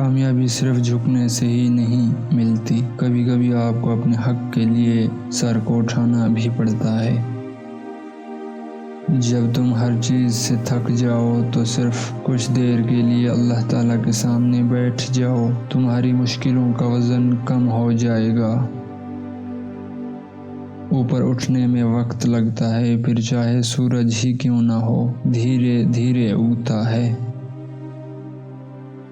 کامیابی صرف جھکنے سے ہی نہیں ملتی، کبھی کبھی آپ کو اپنے حق کے لیے سر کو اٹھانا بھی پڑتا ہے۔ جب تم ہر چیز سے تھک جاؤ تو صرف کچھ دیر کے لیے اللہ تعالیٰ کے سامنے بیٹھ جاؤ، تمہاری مشکلوں کا وزن کم ہو جائے گا۔ اوپر اٹھنے میں وقت لگتا ہے، پھر چاہے سورج ہی کیوں نہ ہو، دھیرے دھیرے اگتا ہے۔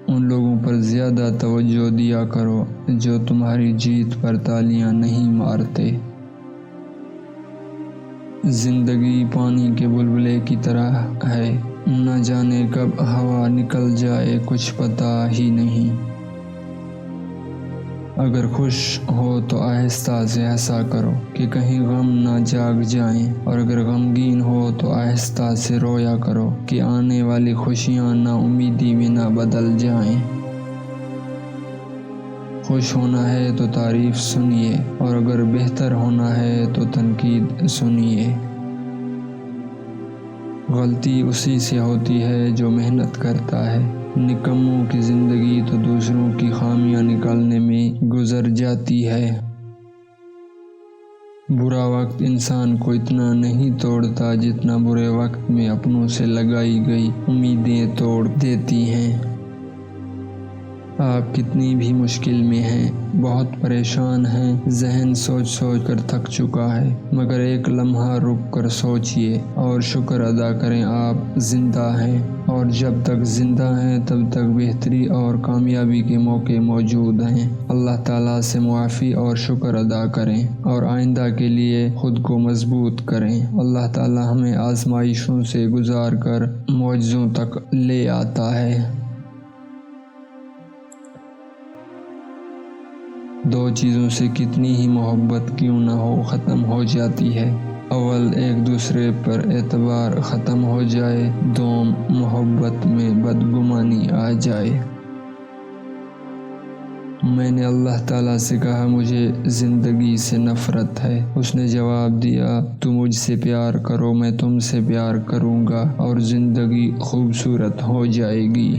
ان لوگوں پر زیادہ توجہ دیا کرو جو تمہاری جیت پر تالیاں نہیں مارتے۔ زندگی پانی کے بلبلے کی طرح ہے، نہ جانے کب ہوا نکل جائے کچھ پتہ ہی نہیں۔ اگر خوش ہو تو آہستہ سے ہنسا کرو کہ کہیں غم نہ جاگ جائیں، اور اگر غمگین ہو تو آہستہ سے رویا کرو کہ آنے والی خوشیاں نا امیدی میں نہ بدل جائیں۔ خوش ہونا ہے تو تعریف سنیے، اور اگر بہتر ہونا ہے تو تنقید سنیے۔ غلطی اسی سے ہوتی ہے جو محنت کرتا ہے، نکموں کی زندگی تو دوسروں کی خامیاں نکالنے میں گزر جاتی ہے۔ برا وقت انسان کو اتنا نہیں توڑتا جتنا برے وقت میں اپنوں سے لگائی گئی امیدیں توڑ دیتی ہیں۔ آپ کتنی بھی مشکل میں ہیں، بہت پریشان ہیں، ذہن سوچ سوچ کر تھک چکا ہے، مگر ایک لمحہ رک کر سوچئے اور شکر ادا کریں آپ زندہ ہیں، اور جب تک زندہ ہیں تب تک بہتری اور کامیابی کے موقع موجود ہیں۔ اللہ تعالیٰ سے معافی اور شکر ادا کریں، اور آئندہ کے لیے خود کو مضبوط کریں۔ اللہ تعالیٰ ہمیں آزمائشوں سے گزار کر معجزوں تک لے آتا ہے۔ دو چیزوں سے کتنی ہی محبت کیوں نہ ہو ختم ہو جاتی ہے، اول ایک دوسرے پر اعتبار ختم ہو جائے، دوم محبت میں بدگمانی آ جائے۔ میں نے اللہ تعالیٰ سے کہا مجھے زندگی سے نفرت ہے، اس نے جواب دیا تو مجھ سے پیار کرو میں تم سے پیار کروں گا اور زندگی خوبصورت ہو جائے گی۔